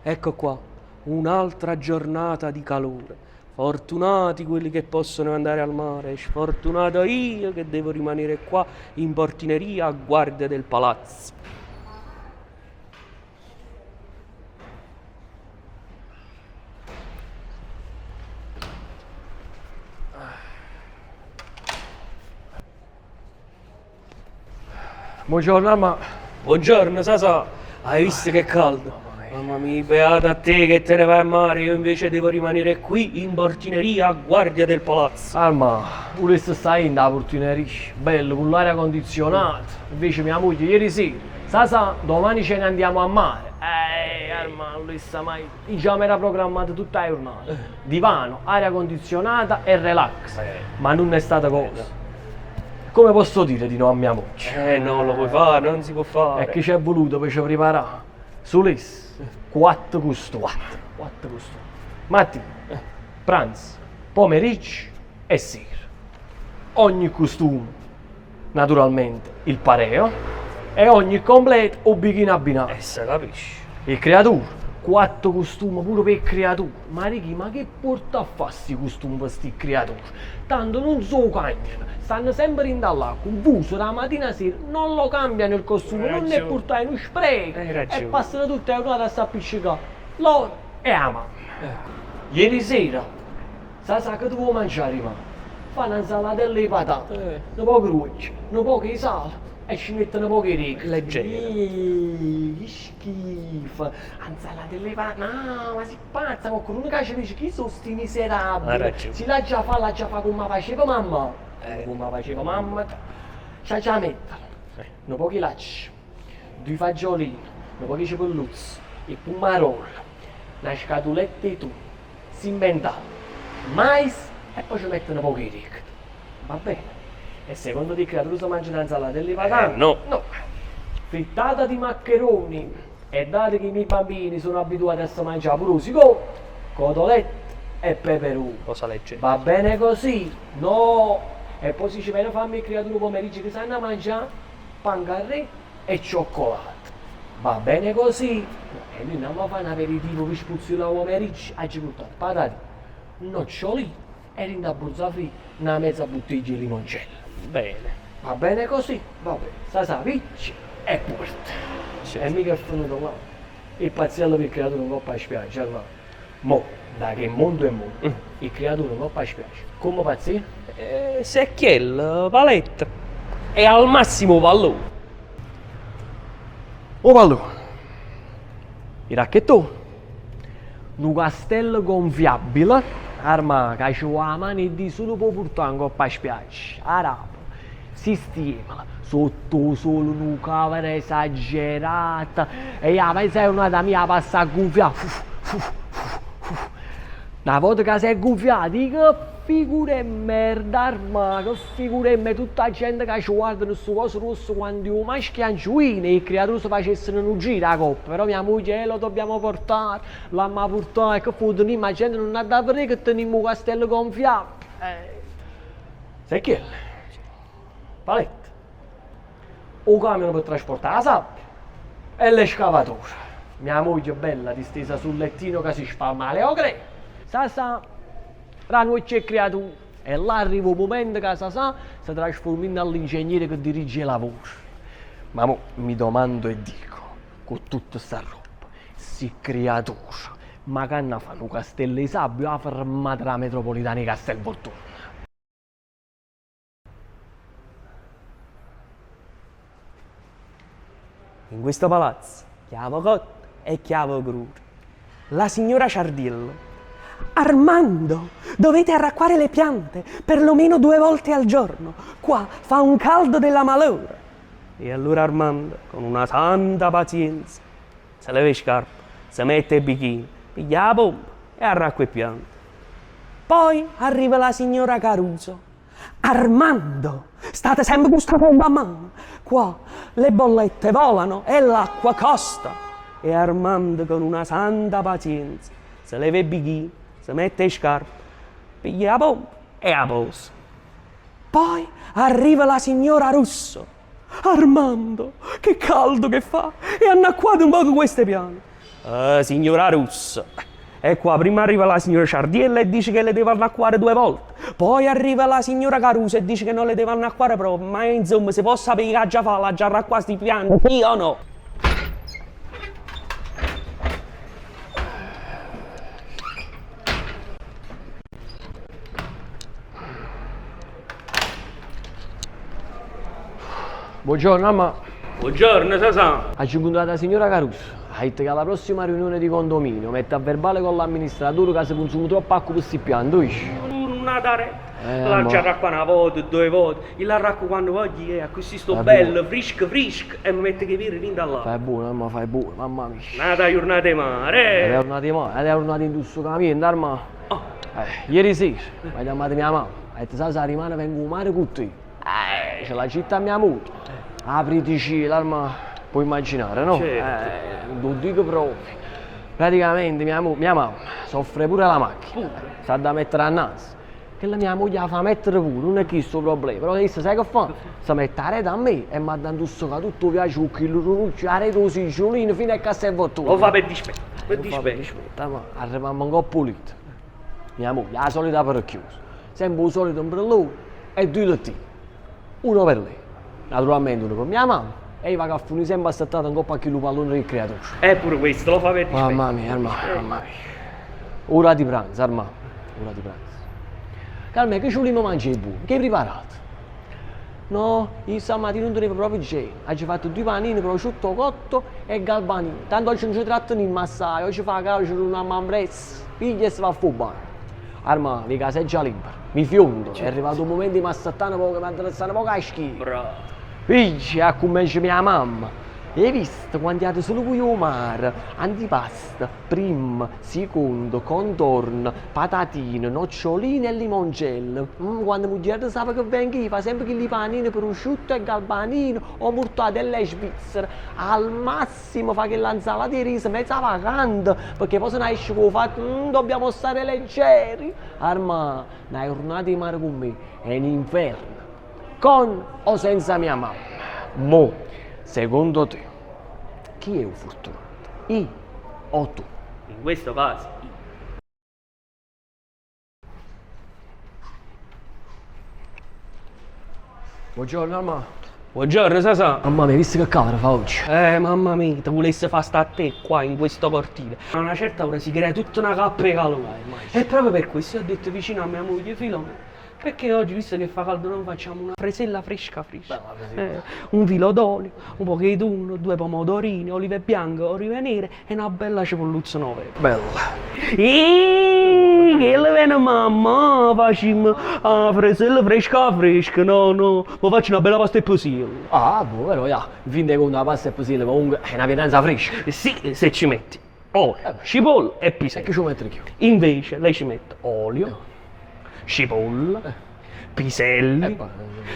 Ecco qua, un'altra giornata di calore. Fortunati quelli che possono andare al mare, sfortunato io che devo rimanere qua in portineria a guardia del palazzo. Buongiorno, Arma. Buongiorno, Sasà. Hai visto che caldo? Mamma mia, beata a te che te ne vai a mare, io invece devo rimanere qui in portineria a guardia del palazzo. Arma, pure se stai in da portineria, bello, con l'aria condizionata. Invece mia moglie ieri sera, sa, domani ce ne andiamo a mare. Arma, non lo sa mai. Diciamo era programmato tutta la giornata. Divano, aria condizionata e relax. Ma non è stata cosa. Come posso dire di no a mia moglie? Non lo puoi fare, non si può fare. E che ci è voluto per ci preparare? Sulis, 4 costumi. 4 costumi. Mattina, pranzo, pomeriggio e sera. Ogni costume, naturalmente, il pareo e ogni completo o bikini abbinato. Se capisci. Il creatore, 4 costumi pure per il creatore. Ma Ricky, ma che porta a fare sti costumi per sti creatori? Tanto non so cagnano, stanno sempre in là, confuso da mattina a sera, non lo cambiano il costume, non ne portare uno spreco e passano tutte le giornate a s'appiccicare. Loro e la mamma. Ieri sera, sa che dovevo mangiare, ma fa un'insalatella di patate, un po' gruccia, un po' di sale e ci mettono un po' di riga. Leggero. Che schifo! Insalatella di patate, no, ma si pazza, ma con uno che ci dice chi sono sti miserabili? Hai ragione. Si la già fa come faceva mamma. Come faceva mamma. C'ha già mettere un po' di lacci, 2 fagiolini, un po' di cipolluzzo, il pomarolo, una scatuletta di tonno, si inventano, mais e poi ci mettono un po' di ricotta. Va bene? E secondo te creatura si mangia un'insalata di patate? No. No. Frittata di maccheroni. E dato che i miei bambini sono abituati a mangiare prosciutto, cotolette e peperoni. Cosa leggera. Va bene così? No! E poi si ci viene a farmi il creatore pomeriggio che sanno mangiare pancarré e cioccolato. Va bene così? E noi andiamo a fare un aperitivo per spruzzare la pomeriggio e ci portiamo patate, nocciolini e rindabbuzza fritta una mezza bottiglia di limoncello. Bene. Va bene così? Va bene. Sa picci e porta. E mica è venuto qua. Il pazzello per il creatore non va a spiaggia, ma mo, da che mondo è mondo, il creatore non va a spiaggia. Come pazzino? Secchiello, paletta. E al massimo pallone. O pallone, il racchettone, un castello gonfiabile, arma che ci vuole la mano e di solo può portare in coppa a spiaggia, arabo, sistema, sotto solo una camera esagerata, e la paese è una da mia passa a gonfiare, una volta che si è gonfiati, che figura e merda, arma, che figura e merda, tutta la gente che ci guarda nel suo coso rosso quando io maschi angiuini e i creatori si facessero un giro a coppa, però mia moglie lo dobbiamo portare, l'amma portare, che foto, ma la gente non ha da vedere che teniamo un castello gonfiato. Sai che? Paletta. O camion per trasportare la sabbia e l'escavatore. Mia moglie bella distesa sul lettino che si spalma le ocre. Sa, la noce è creatura. E là arriva un momento che sa, si trasforma all'ingegnere che dirige il lavoro. Ma mo mi domando e dico, con tutta sta roba, si creatura, ma che hanno fatto un castello di sabbia a fermata la metropolitana di Castelvolturno? In questo palazzo, chiavo cotto e chiavo crudo. La signora Ciardiello. Armando, dovete arracquare le piante perlomeno 2 volte al giorno. Qua fa un caldo della malora. E allora Armando, con una santa pazienza, se leva le scarpe, si mette il bikini, piglia la pompa e arracqua le piante. Poi arriva la signora Caruso. Armando, state sempre con questa pompa a mano. Qua le bollette volano e l'acqua costa. E Armando, con una santa pazienza, se leva il bikini, si mette le scarpe, piglia la pompa e a posto. Poi arriva la signora Russo. Armando, che caldo che fa! E annacquate un po' queste piante. Signora Russo. E qua prima arriva la signora Ciardiella e dice che le deve annacquare 2 volte. Poi arriva la signora Caruso e dice che non le deve annacquare proprio. Ma insomma, se può sapere che già fa la giarra qua sti piani, sì o no? Buongiorno, mamma. Buongiorno, Sasà. Ha incontrato la signora Caruso. Ha detto che alla prossima riunione di condominio mette a verbale con l'amministratore che si consuma troppo acqua per questi pianti, capisci? Una dare. La amore. giarra qua una volta, 2 volte. Io la racco quando voglio, così sto Fai bello, frisco, e mi mette che vire rinda là. Fai buono, mamma, fai buono, mamma mia. Nata giornata di mare. È tornato in mare, è tornato in questo cammino, arma. Oh. Ieri sera mi ha chiamato mia mamma. Ha detto, sai, se rimane vengo a mare con te. C'è la città mia muta. Apriti cielo, arma. Puoi immaginare, no? Certo. Lo dico proprio. Praticamente mia mamma soffre pure la macchina. Sta da mettere a naso. Che la mia moglie la fa mettere pure, non è questo problema. Però adesso sai che fa? Si mette a rete a me e mi ha dato tutto piace con il ruccio, a rete così, ciolino fino a cassavoltone. Lo fa per dispetto. Per dispetto. Dispetto, ma arriviamo un po' pulito. Mia moglie, la solita apparecchiosa. Sempre il solito ombrellone e 2 lettini. Uno per lei. Naturalmente uno per mia mamma. E io vado a finire sempre assettato un po' a chi lo pallone del creatore. Pure questo lo fa per dispetto. Mamma mia, mamma mia. Ora di pranzo, Armà. Ora di pranzo. Calma, che ci vogliamo mangiare buono? Che hai preparato? No, io stamattina non tenevo proprio genio. Oggi ho fatto 2 panini, prosciutto cotto e galbanino. Tanto oggi non ci trattano in massaio, oggi fa calcio una mambrezza. Piglia e si va a fubare. Armà, mi casa è già libera. Mi fiondo. È arrivato un momento di mi assettare poco, mi interessano poco a schifo. Bravo. Figlia, a come dice mia mamma. Hai visto quando è solo qui al mare? Antipasta, primo, secondo, contorno, patatine, noccioline e limoncello. Quando la moglie sa che vengo io, fa sempre che i panini prosciutto e galbanino o mortadella e svizzera. Al massimo fa che l'insalata di riso mezza vacante, perché poi se ne esce con fatto, dobbiamo stare leggeri. Arma, una giornata di mare con me è un inferno. Con o senza mia mamma? Mo, secondo te, chi è un fortunato? Io o tu? In questo caso. Buongiorno, mamma. Buongiorno, Sasà. Mamma mia, visto che camera fa oggi? Mamma mia, te volesse fare sta a te qua in questo cortile. A una certa ora si crea tutta una cappa di calore. E proprio per questo ho detto vicino a mia moglie, Filomena, perché oggi, visto che fa caldo, non facciamo una fresella fresca? Un filo d'olio, un po' di tonno, 2 pomodorini, olive bianche, olive nere e una bella cipolluzza nuova. Bella. Che le viene mamma, facciamo la fresella fresca, no, ma faccio una bella pasta e posile. Ah, boh, però, in fin dei conti la pasta è possibile, comunque è una pietanza fresca. Sì, se ci metti olio, cipolla e E pisello. che ci mette più? Invece lei ci mette olio, cipolla, piselli,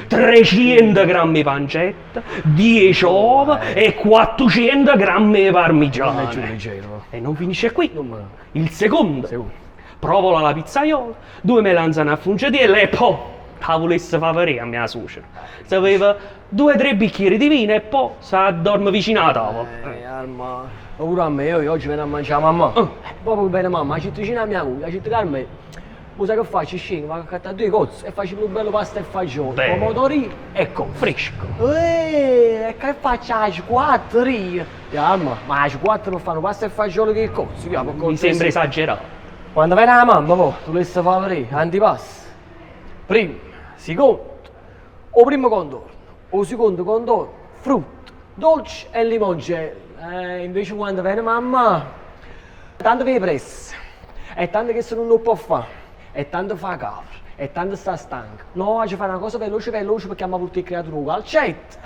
300 grammi di pancetta, 10 uova e 400 grammi di parmigiano. Non è giù leggero. E non finisce qui. Non- Il secondo, Secondo. provola la pizzaiola, 2 melanzane a fungetielle e poi la volesse fare vedere a mia suocera. Si aveva 2-3 bicchieri di vino e poi si addorme vicino alla tavola. Alma, pure a me, io oggi vengo a mangiare mamma. Proprio bene mamma, ci vicino a mia moglie, ci calma. Lo sai che faccio? Scendo, vado a cattare 2 cozze e faccio un bello pasta e fagioli, Bene. pomodorini e con Fresco. E che faccio a 4 io? Alma, ma a 4 non fanno pasta e fagioli che cozze? Mi sembra esagerato. Quando viene la mamma, poi, tu le stai fare vedere, antipasto. Primo, secondo, o primo contorno, o secondo contorno, frutto, dolce e limoncello. Invece quando viene mamma, tanto che pressa, e tanto che se non può fare, e tanto fa capra, e tanto sta stanca. No, ci fa una cosa veloce perché mi ha portato il creatore al chat.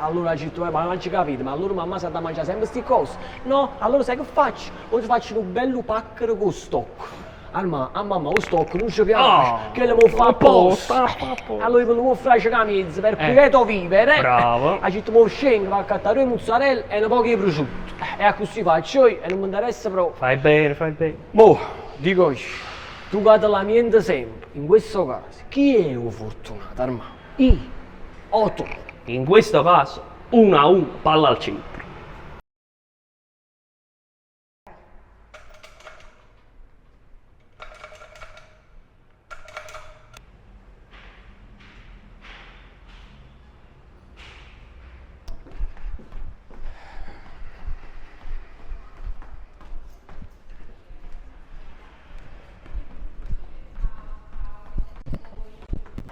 Allora ci detto, ma non ci capite, ma allora mamma sa da mangiare sempre queste cose. No, allora sai che faccio? Oggi faccio un bello pacchero con stocco. A mamma lo stocco non ci piace, che le può fare apposta. Allora io lo faccio camizza per quieto vivere. Bravo. Ha detto, mo scendo, va a cattare 2 mozzarella e un po' di prosciutto. E così faccio io e non mi interessa proprio. Fai bene, fai bene. Mo, dico io, tu cade la niente sempre, in questo caso, chi è un fortunato, Armando? Io o tu? In questo caso, 1-1, palla al centro.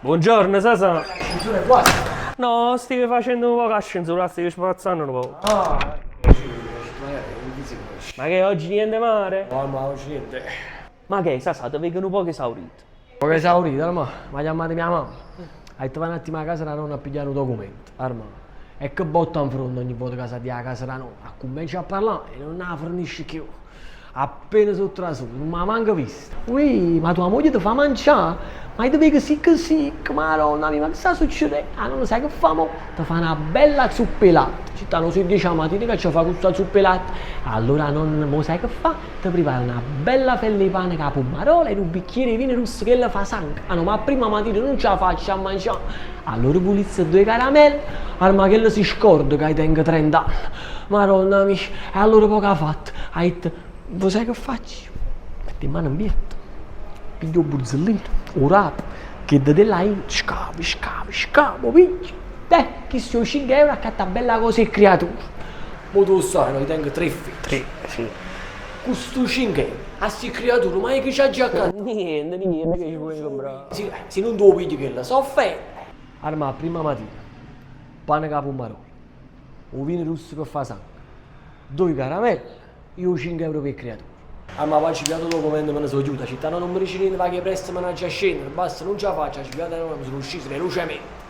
Buongiorno, Sasa. Ascensore qua. No, stai facendo un po' l'ascensore, stai spazzando un po'. Ah, Ma che oggi niente mare? no, ma oggi niente. Ma che, Sasa, ti vedono un po' esaurito. Poco esaurito, Arma. Mi ha chiamato mia mamma. Ha detto vai un attimo a casa da nonna a pigliare un documento. Arma. E che botta in fronte ogni volta che si a casa da nonna. A comincia a parlare e non la fornisce più. Appena sotto la sua, non mi ha manco vista. Ui, ma tua moglie ti fa mangiare? Ma ti vedi così, madonna mia, ma che sta succedendo? Ah, non sai che famo? Ti fa una bella zuppa latte. Ci stanno sui 10 mattina che ci fa questa zuppa latte. Allora non mo sai che fa? Ti prepara una bella fella di pane con la pomarola e un bicchiere di vino rosso che le fa sangue. Ah no, ma prima mattina non ce la faccio a mangiare. Allora pulizza 2 caramelle, ma che si scorda che tengo 30 anni. Madonna mia, e allora poco ha fatto. Ha detto, voi sai che faccio? Metti in mano un biglietto, piglio un burzellino, un rapo, che da là in scavo, pigli. Chi sono 5 euro a cattare bella cosa e creatura. Ma tu sai, noi tengo 3 figli. 3, sì. Questo 5 euro, a sti creature, ma che c'ha già accanto? Niente che ci puoi comprare. Sì, se non tu pigli che la soffre. Arma, prima mattina, pane con la pomarola, un vino rosso che fa sangue, 2 caramelle, io 5 euro per creatura. Ma poi ci piato documento me ne sono chiusa, città non mi dice niente, che presto me ne già scendere, basta, non ce la faccio, ci piato non mi sono uscito velocemente.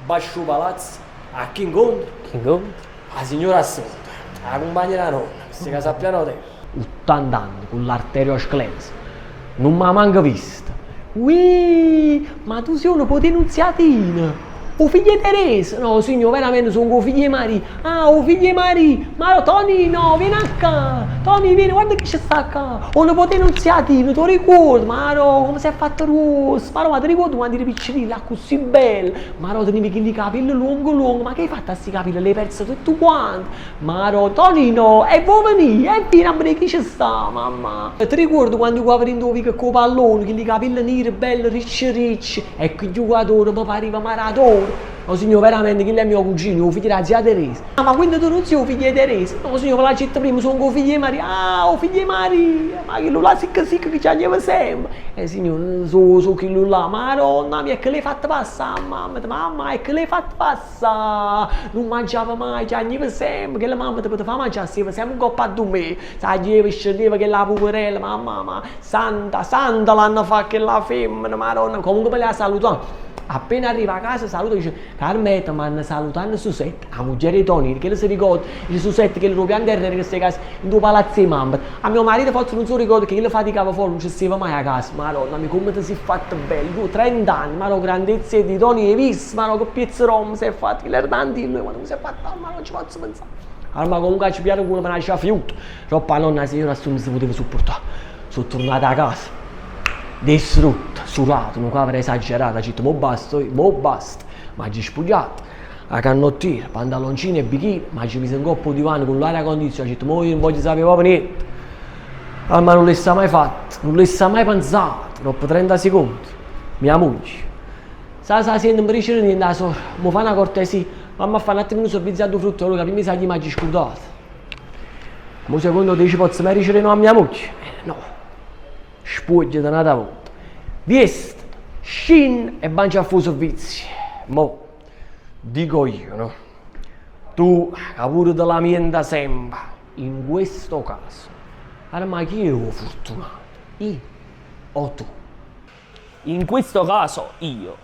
Bascio palazzo, a chi incontro? Chi incontri? La signora Assunta, la compagna della nonna, queste che sappiano te. 80 anni, con l'arteriosclerosi, non mi ha manco vista. Ui, ma tu sei una potenziatina! O figlio di Teresa? No, signor, veramente sono con figlio di Maria. Ah, o figlio di Maria! Ma Tony, no, vieni qua! Tony, vieni, guarda che ci sta qua! O una potenziatina, tu ricordi? Ma no, come sei fatto rosso? Ma no, ma ti ricordi quando eri piccolina, così bella? Ma no, tenevi che i capelli lungo, ma che hai fatto a sti capelli? Le hai perse tutto quanto? Ma no, Tony, no, e vuoi venire? E vieni a vedere chi ci sta, mamma! Ti ricordi quando io avevo indovi che con pallone, che i capelli neri, belli, ricci, e che il giocatore mi pareva Maradona? No signor, veramente, che è mio cugino, figlio della zia Teresa. Ah, ma quindi tu non sei figlio di Teresa? No signor, per la città prima sono con figlio di Maria. Ah, o figlio di Maria, ma che lui là sicca che ci andiamo sempre. Signor, so che lui là, madonna mia, che l'hai fatto passare, mamma, e che l'hai fatto passare. Non mangiava mai, ci andiamo sempre, che la mamma ti poteva mangiare, sempre un coppa a me. Sai, scendeva che la poverella, mamma, santa, l'hanno fatto che la femmina, madonna, comunque me la salutano. Appena arriva a casa saluta e dice Carmeta, ma hanno salutato Susette, la moglie di Tony, che si ricorda, il Susette che lo pian terra che stai a casa in due palazzi di mamma. A mio marito forse non si ricorda che io faticava fuori, non ci stava mai a casa. Madonna, come ti sei fatto bello, tu 30 anni, ma no grandezza di Tony hai visto, ma no che pizzerò si è fatto, che l'erdantillo, quando mi si è fatto, ma non ci posso pensare. Allora comunque ci piace quello per lasciare fiuto, troppo la nonna signora non si poteva sopportare, sono tornata a casa. Distrutto, surato, non avrei esagerato, ho detto, mo basta, ma ci spogliato, la canottiera, pantaloncini e bikini, ma ci mise un coppo di divano con l'aria condizionata, ho detto, mo io non voglio sapere proprio niente, ma non le sa mai fatto, non le sa mai pensato, dopo 30 secondi, mia moglie, se non mi dice niente, so, mi fa una cortesia, mamma fa un attimo un servizio a due frutti, allora prima sa gli mangi scudato, mo secondo te ci posso mai dicere no a mia moglie? No. Spuglia da una volta, viest, shin e banci a fuso servizi. Mo, dico io, no? Tu, che pure te la mienta sempre, in questo caso, ma chi è lo fortunato? Io o tu? In questo caso io.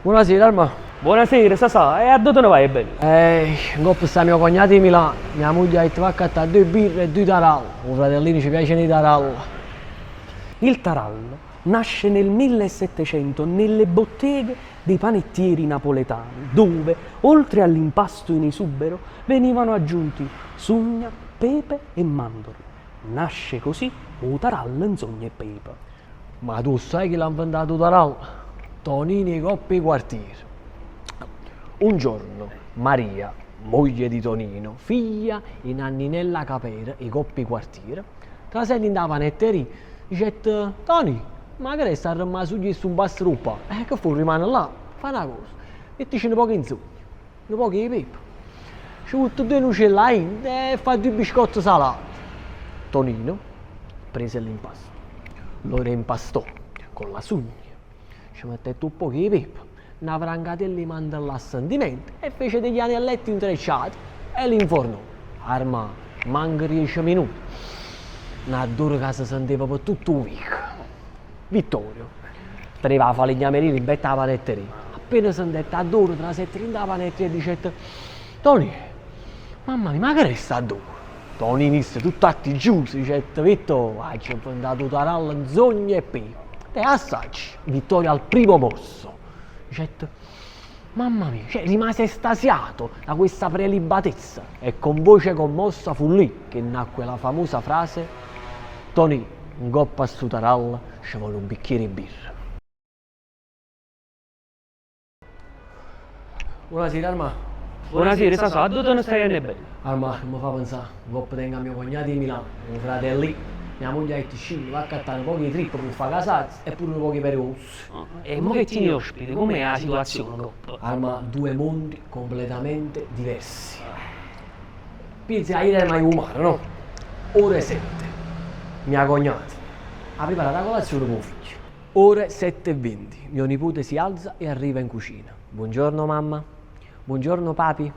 Buonasera, Arma. Buonasera, Sasà, e a dove ne vai bene? In coppa sta mio cognato di Milano, mia moglie ha detto va a cattare 2 birre e 2 taralli, un fratellino ci piacciono i taralli. Il tarallo nasce nel 1700 nelle botteghe dei panettieri napoletani, dove, oltre all'impasto in esubero, venivano aggiunti sugna, pepe e mandorle. Nasce così o tarallo in sogna e pepe. Ma tu sai chi l'ha inventato tarallo? Tonini Coppi Quartiere. Un giorno Maria, moglie di Tonino, figlia in Anninella Capera, i Coppi Quartiere, tra senti in da panetteria, dice Toni, ma che resta a rimasugli su un basso ruppa? Che fu rimane là, fa una cosa, mettici un po' in sogno, un po' di pepe, ci butto 2 uccelli e fa 2 biscotti salati. Tonino prese l'impasto, lo reimpastò con la sugna, ci mettette un po' di pepe, una francatella di mandorla a sentimento e fece degli anelletti intrecciati e li infornò. Arma, manca 10 minuti. Una dura che si sentiva per tutto il week. Vittorio, arrivava a fare gli amerini in betta la panetteria. Appena sentette a duro tra la settimana la panetteria e dicette: Tony, mamma mia, ma che resta a duro? Tony inizia tutto attigioso, dicette: Vittorio, oggi ho inventato taralla in sogno e pepe. Te assaggi. Vittorio al primo morso. Dicette: mamma mia, cioè, rimase estasiato da questa prelibatezza e con voce commossa fu lì che nacque la famosa frase: Tony, un coppa a stu taralla, ci vuole un bicchiere di birra. Buonasera Arma. Buonasera, Sasà, dove non stai bene? Arma, mi fa pensare, un coppa tengo a mio cognato di Milano, mio fratello lì. Mia moglie ha detto scende, va a cattare un po' di trippo per fare casazzi e pure un po' di pericosi. E mo che tieni ospite, com'è la situazione, Coppa? Arma, due mondi completamente diversi. Pensi a ieri mai umano, no? Ore 7. Mia cognata ha preparato la colazione con figlio. Ore 7:20. Mio nipote si alza e arriva in cucina. Buongiorno mamma. Buongiorno papi.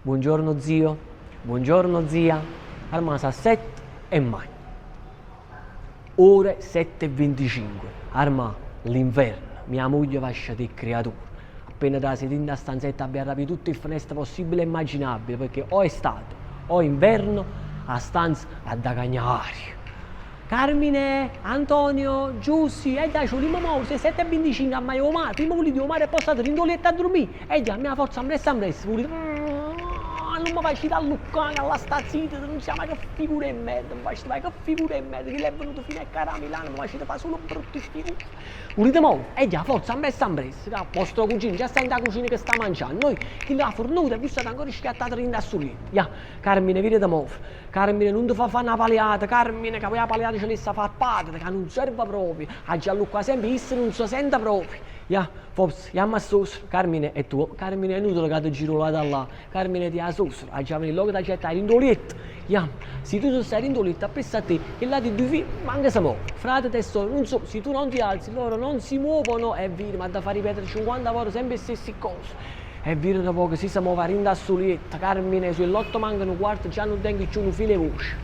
Buongiorno zio. Buongiorno zia. Arma sa 7 e mai. Ore 7:25. Arma, l'inverno. Mia moglie va a scegliere creatura. Appena da sedere in stanzetta abbia rapito tutte le finestre possibili e immaginabili, perché o estate o inverno a stanza a da cagnare. Carmine, Antonio, Giussi, e dai, c'ho l'imamo, se 7:25 a mai omare, prima volete omare e postate rindoletta a dormire, e già, mia forza, ambressa, non mi faccio da Luccone alla stazzita, non si chiama che figura di merda, mi faccio che figura di merda, che lei è venuto fino a Milano, mi faccio fare solo brutti figure. Volete mo? E già, forza, ambressa, il vostro cugino già sta in da cucina che sta mangiando, noi che la fornuta, vi state ancora schiattati rindassolitti. Ya, Carmine, vieni da mo', Carmine, non ti fa fare una paliata, Carmine, che poi la paliata ce l'ha a fare padre, che non serve proprio, a Gianluca sempre, isso non si sente proprio. Ya, forse, chiama a sosro, Carmine è tuo, Carmine è inutile che ti giro là da là, Carmine ti ha sosro, a già venire logo da gettare rindolietto, ya, se tu stai rindolietto, appresso a te, e là di due figli, manca si muove, frate testo, non so, se tu non ti alzi, loro non si muovono, è vero, ma da fare ripetere 50 volte sempre le stesse cose, è vero da poco, si muove a rindassolietta, Carmine, sull'otto mancano un quarto, già non tengo più un filo e voce.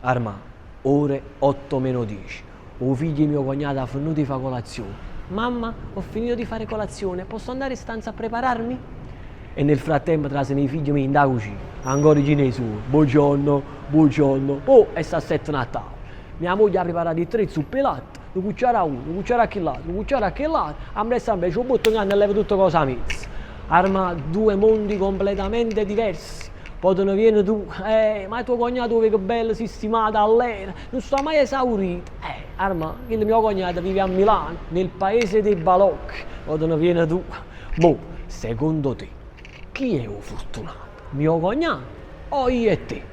Arma, ore 8:10, o figlio di mio cognato ha finito di fare colazione. Mamma, ho finito di fare colazione, posso andare in stanza a prepararmi? E nel frattempo trasano i figli miei in da cucina, ancora i cinesi, buongiorno, buongiorno, oh, e sta a 7 Natale. Mia moglie ha preparato i 3 zuppe latte, una cucciara a uno, una cucciara a che lato, una cucciara a che lato, a me sta invece un bottone e leva tutte cose a mezzo. Arma, due mondi completamente diversi. Poi te ne vieni tu, ma tuo cognato che bello sistemato all'era, non sta mai esaurito. Arma, il mio cognato vive a Milano, nel paese dei balocchi. Poi te ne vieni tu. Boh, secondo te, chi è un fortunato? Mio cognato o io e te?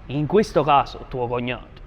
In questo caso, tuo cognato.